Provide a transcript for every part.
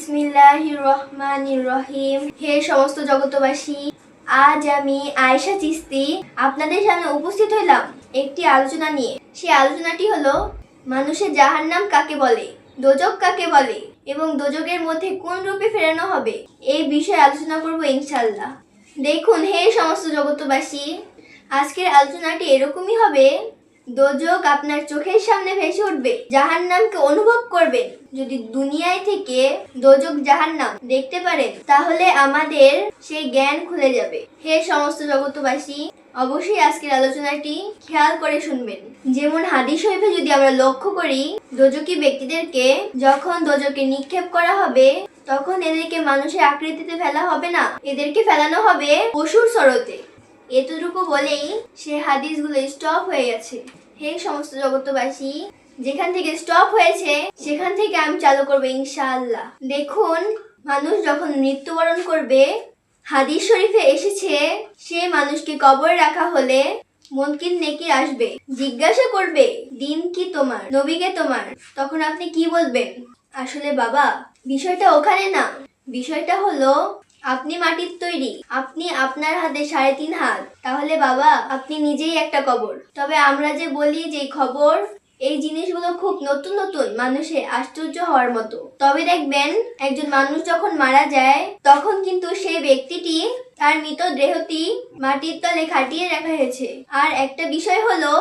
বিসমিল্লাহির রহমানির রহিম। হে সমস্ত জগতবাসী, আজ আমি আয়েশা চিস্তি আপনাদের সামনে উপস্থিত হইলাম একটি আলোচনা নিয়ে। সেই আলোচনাটি হলো মানুষের জাহান্নাম কাকে বলে, দোজক কাকে বলে এবং দোজকের মধ্যে কোন রূপে ফেরানো হবে, এই বিষয়ে আলোচনা করব ইনশাআল্লাহ। দেখুন হে সমস্ত জগতবাসী, আজকের আলোচনাটি এরকমই হবে। দোজক আপনার চোখের সামনে ভেসে উঠবে, জাহান্নামকে অনুভব করবেন। যদি দুনিয়ায় থেকে দোজক জাহান্নাম দেখতে পারেন তাহলে আমাদের সেই জ্ঞান খুলে যাবে। হে সমস্ত জগতবাসী, অবশ্যই আজকের আলোচনাটি খেয়াল করে শুনবেন। যেমন হাদিস শরীফে যদি আমরা লক্ষ্য করি, দোজকি ব্যক্তিদেরকে যখন দোজকে নিক্ষেপ করা হবে তখন এদেরকে মানুষের আকৃতিতে ফেলা হবে না, এদেরকে ফেলানো হবে পশুর স্বরূপে। এতটুকু বলেই সে হাদিসগুলো স্টপ হয়ে গেছে। হে সমস্ত জগতবাসী, যেখান থেকে স্টপ হয়েছে সেখান থেকে আমি চালু করবো ইনশাআল্লাহ। দেখুন, মানুষ যখন মৃত্যুবরণ করবে, হাদিস শরীফে এসেছে সে মানুষকে কবরে রাখা হলে মুনকির নেকির আসবে, জিজ্ঞাসা করবে দিন কি তোমার, নবীকে তোমার। তখন আপনি কি বলবেন? আসলে বাবা, বিষয়টা ওখানে না, বিষয়টা হলো আপনি মাটির তৈরি, আপনি আপনার হাতে 3.5 হাত, তাহলে বাবা আপনি নিজেই একটা কবর। তবে আমরা যে বলি যে খবর, এই জিনিসগুলো খুব নতুন নতুন, মানুষের আশ্চর্য হওয়ার মতো। তবে দেখবেন একজন মানুষ যখন মারা যায় তখন কিন্তু সেই ব্যক্তিটি তার মৃতদেহটি মাটির তলে খাটিয়ে রাখা হয়েছে। আর একটা বিষয় হলো,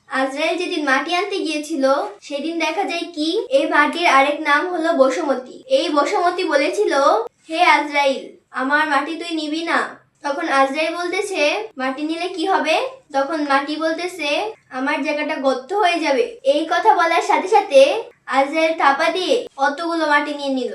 আজরাইল যেদিন মাটি আনতে গিয়েছিল সেদিন দেখা যায় কি, এই মাটির আরেক নাম হলো বসুমতী। এই বসুমতী বলেছিল, হে আজরাইল, আমার মাটি তুই নিবি না। তখন আজরাইল বলতেছে, মাটি নিলে কি হবে? তখন মাটি বলতেছে, আমার জায়গাটা গর্ত হয়ে যাবে। এই কথা বলার সাথে সাথে আজরাইল থাপা দিয়ে অতগুলো মাটি নিয়ে নিল।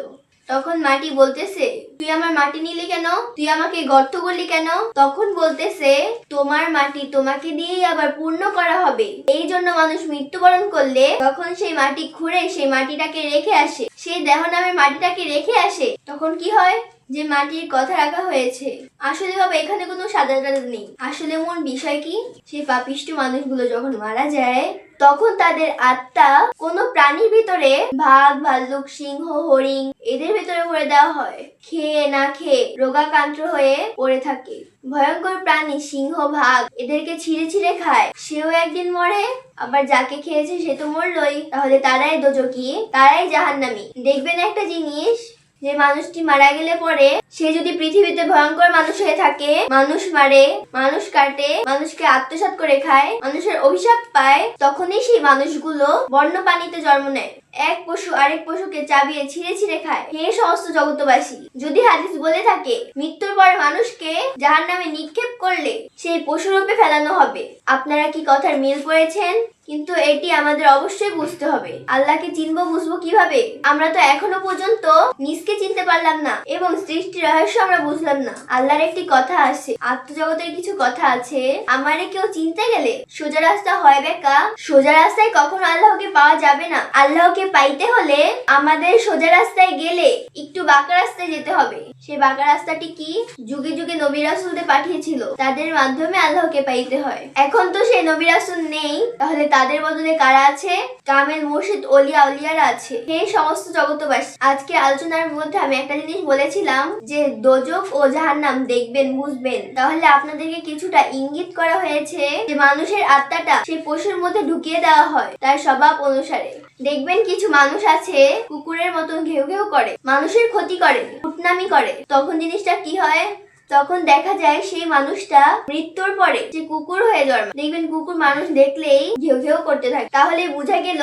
তখন মাটি বলতেছে, তুই আমার মাটি নিলি কেন? তুই আমাকে গর্ত করলি কেন? তখন বলতেছে, তোমার মাটি তোমাকে দিয়েই আবার পূর্ণ করা হবে। এই জন্য মানুষ মৃত্যুবরণ করলে তখন সেই মাটি খুঁড়ে সেই মাটিটাকে রেখে আসে, সেই দেহ নামে মাটিটাকে রেখে আসে। তখন কি হয়, যে মাটির কথা রাখা হয়েছে। আসলে বাবা এখানে কোনো সাদা নেই। আসলে মূল বিষয় কি, সেই পাপিষ্ঠ মানুষগুলো যখন মারা যায় তখন তাদের আত্মা কোনো প্রাণীর ভিতরে, বাঘ, ভাল্লুক, সিংহ, হরিণ, এদের ভিতরে ভরে দেওয়া হয়। খেয়ে না খেয়ে রোগাক্রান্ত হয়ে পড়ে থাকে। ভয়ঙ্কর প্রাণী সিংহ, বাঘ এদেরকে ছিঁড়ে ছিঁড়ে খায়, সেও একদিন মরে। আবার যাকে খেয়েছে সে তো মরলই, তাহলে তারাই দোজকি, তারাই জাহান্নামী। দেখবেন একটা জিনিস, যে মানুষটি মারা গেলে পরে সে যদি পৃথিবীতে ভয়ঙ্কর মানুষ হয়ে থাকে, মানুষ মারে, মানুষ কাটে, মানুষকে আত্মসাৎ করে খায়, মানুষের অভিশাপ পায়, তখনই সেই মানুষগুলো বন্য প্রাণীতে জন্ম নেয়। এক পশু আরেক পশুকে চাবিয়ে ছিঁড়ে ছিঁড়ে খায়। হে সমস্ত জগতবাসী, যদি হাদিস বলে থাকে মৃত্যুর পর মানুষকে জাহান্নামে নিক্ষেপ করলে সেই পশুরূপে ফেলানো হবে, আপনারা কি কথার মিল করেছেন? কিন্তু এটি আমাদের অবশ্যই বুঝতে হবে। আল্লাহকে চিনবো বুঝবো কিভাবে? আমরা তো এখনো পর্যন্ত নিজকে চিনতে পারলাম না এবং সৃষ্টির রহস্য আমরা বুঝলাম না। আল্লাহর একটি কথা আছে, আত্মজগতের কিছু কথা আছে, আমারে কেউ চিনতে গেলে সোজা রাস্তা হয় বেকা। সোজা রাস্তায় কখনো আল্লাহকে পাওয়া যাবে না। আল্লাহকে পাইতে হলে আমাদের সোজা রাস্তায় গেলে একটু বাঁকা রাস্তায় যেতে হবে। সেই বাঁকা রাস্তাটি কি? যুগে যুগে নবী রাসূলদের পাঠিয়েছিল, তাদের মাধ্যমে আল্লাহকে পাইতে হয়। এখন তো সেই নবী রাসূল নেই, তাহলে তাদের বদলে কারা আছে? কামেল মুর্শিদ ওলিয়া উলিয়ারা আছে। হে সমস্ত জগতবাসী, আজকে আলোচনার মধ্যে আমি একটা জিনিস বলেছিলাম যে দোজক ও জাহান্নাম দেখবেন, বুঝবেন। তাহলে আপনাদেরকে কিছুটা ইঙ্গিত করা হয়েছে যে মানুষের আত্মাটা সেই পশুর মধ্যে ঢুকিয়ে দেওয়া হয় তার স্বভাব অনুসারে। দেখবেন কিছু মানুষ আছে কুকুরের মতন ঘেউ ঘেউ করে, মানুষের ক্ষতি করে, কুটনামি করে। তখন জিনিসটা কি হয়? তখন দেখা যায় সেই মানুষটা মৃত্যুর পরে যে কুকুর হয়ে জন্মায়। দেখবেন কুকুর মানুষ দেখলেই ঘেউ ঘেউ করতে থাকে। তাহলে বোঝা গেল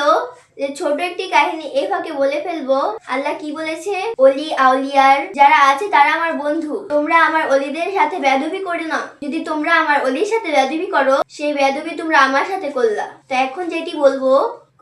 যে ছোট একটি কাহিনী এই ফাঁকে বলে ফেলবো, আল্লাহ কি বলেছে, অলি আউলিয়ার যারা আছে তারা আমার বন্ধু, তোমরা আমার অলিদের সাথে বেয়াদবি করো না। যদি তোমরা আমার অলির সাথে বেয়াদবি করো, সেই বেয়াদবি তোমরা আমার সাথে করলা। তো এখন যেটি বলবো,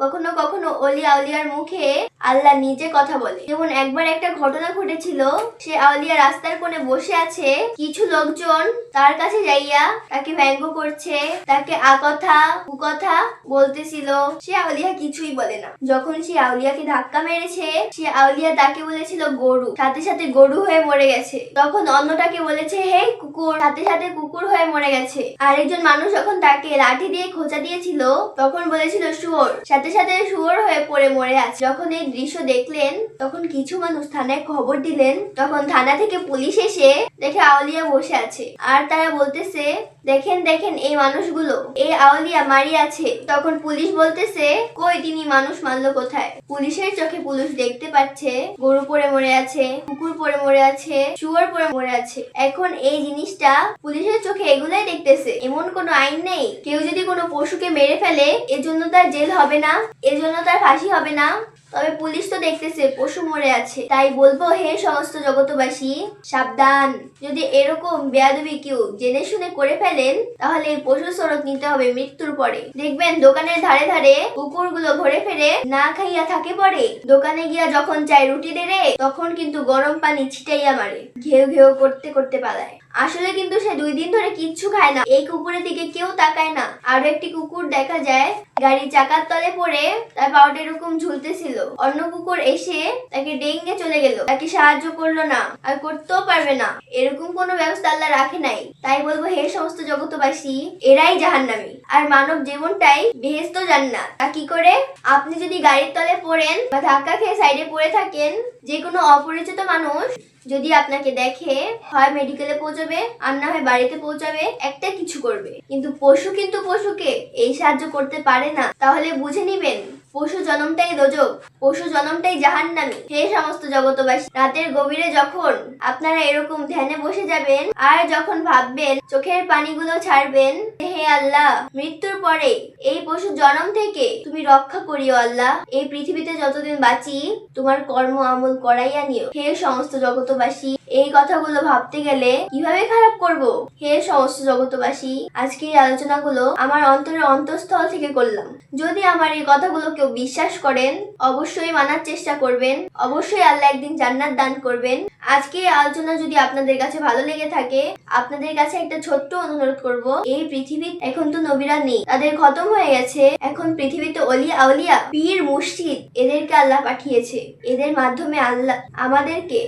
কখনো কখনো অলি আউলিয়ার মুখে আল্লাহ নিজে কথা বলে। যেমন একবার একটা ঘটনা ঘটেছিল, সে আউলিয়া রাস্তার কোণে বসে আছে, কিছু লোকজন তার কাছে যাইয়া তাকে ব্যঙ্গ করছে, তাকে আকথা কুকথা বলতেছিল। সে আউলিয়া কিছুই বলে না। যখন সে আউলিয়াকে ধাক্কা মেরেছে, সে আউলিয়া তাকে বলেছিল গরু, সাথে সাথে গরু হয়ে মরে গেছে। তখন অন্যটাকে বলেছে হে কুকুর, সাথে সাথে কুকুর হয়ে মরে গেছে। আরেকজন মানুষ যখন তাকে লাঠি দিয়ে খোঁচা দিয়েছিল তখন বলেছিল শুয়োর, সাথে সাথে শুয়োর হয়ে পড়ে মরে আছে। যখন এই দৃশ্য দেখলেন তখন কিছু মানুষ থানায় খবর দিলেন। তখন থানা থেকে পুলিশ এসে দেখে আউলিয়া বসে আছে, আর তারা বলতেছে দেখেন দেখেন এই মানুষগুলো, এই আউলিয়া মারি আছে। তখন পুলিশ বলতেছে কই তিনি মানুষ মারলো কোথায়? পুলিশের চোখে পুলিশ দেখতে পাচ্ছে গরু পড়ে মরে আছে, কুকুর পড়ে মরে আছে, শুয়োর পড়ে মরে আছে। এখন এই জিনিসটা পুলিশের চোখে এগুলাই দেখতেছে। এমন কোনো আইন নেই কেউ যদি কোনো পশুকে মেরে ফেলে এজন্য তার জেল হবে না, এজন্য তার ফাঁসি হবে না। তবে পুলিশ তো দেখতেছে পশু মরে আছে। তাই বলবো হে সমস্ত জগতবাসী, সাবধান। যদি এরকম বেয়াদবি কেউ জেনে শুনে করে ফেলেন তাহলে এই পশু স্বরূপ নিতে হবে মৃত্যুর পরে। দেখবেন দোকানের ধারে ধারে কুকুরগুলো ঘুরে ফিরে না খাইয়া থাকে পড়ে। দোকানে গিয়া যখন চাই রুটি দেরে তখন কিন্তু গরম পানি ছিটাইয়া মারে, ঘেউ ঘেউ করতে করতে পালায়। আসলে কিন্তু সে 2 দিন ধরে কিচ্ছু খায় না। এই কুকুরের দিকে কেউ তাকায় না। আরো একটি কুকুর দেখা যায় গাড়ির চাকার তলে পড়ে তার পাউটা এরকম ঝুলতেছিল। অন্য কুকুর এসে তাকে ডেঙ্গে চলে গেল, তাকে সাহায্য করলো না, আর করতেও পারবে না। এরকম কোনো ব্যবস্থা আল্লাহ রাখে নাই। তাই বলবো হে সমস্ত জগতবাসী, এরাই জাহান্নামী আর মানব জীবনটাই বেহেশত জান্নাত। তা কি করে? আপনি যদি গাড়ির তলে পড়েন বা ধাক্কা খেয়ে সাইডে পড়ে থাকেন, যে কোনো অপরিচিত মানুষ যদি আপনাকে দেখে হয় মেডিকেলে পৌঁছাবে আর না হয় বাড়িতে পৌঁছাবে, একটা কিছু করবে। কিন্তু পশু কিন্তু পশুকে এই সাহায্য করতে পারে না। তাহলে বুঝে নিবেন পশু জন্মটাই দোজক, পশু জন্মটাই জাহান্নামী। হে সমস্ত জগতবাসী, রাতের গভীরে যখন আপনারা এরকম ধ্যানে বসে যাবেন আর যখন ভাববেন, চোখের পানিগুলো ছাড়বেন, হে আল্লাহ মৃত্যুর পরে এই পশু জন্ম থেকে তুমি রক্ষা করিও আল্লাহ। এই পৃথিবীতে যতদিন বাঁচি তোমার কর্ম আমল করাইয়া নিও। হে সমস্ত জগতবাসী, এই কথাগুলো ভাবতে গেলে কিভাবে খারাপ করব? হে সমস্ত জগতবাসী, আজকে এই আলোচনাগুলো আমার অন্তরের অন্তঃস্থল থেকে করলাম। যদি আমার এই কথাগুলো কেউ বিশ্বাস করেন অবশ্যই মানার চেষ্টা করবেন, অবশ্যই আল্লাহ একদিন জান্নাত দান করবেন। আজকে এই আলোচনা যদি আপনাদের কাছে ভালো লেগে থাকে, আপনাদের কাছে একটা ছোট্ট অনুরোধ করব, এই পৃথিবীতে এখন তো নবীরা নেই, তাদের খতম হয়ে গেছে। এখন পৃথিবীতে অলি আউলিয়া, পীর, মুর্শিদ, এদেরকে আল্লাহ পাঠিয়েছে। এদের মাধ্যমে আল্লাহ আমাদেরকে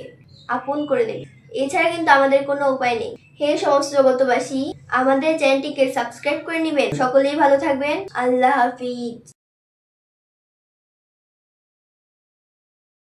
আপন করে নেবে। এছাড়া কিন্তু আমাদের কোনো উপায় নেই। হে সমস্ত জগতবাসী, আমাদের চ্যানেলটিকে সাবস্ক্রাইব করে নেবেন। সকলেই ভালো থাকবেন। আল্লাহ হাফিজ।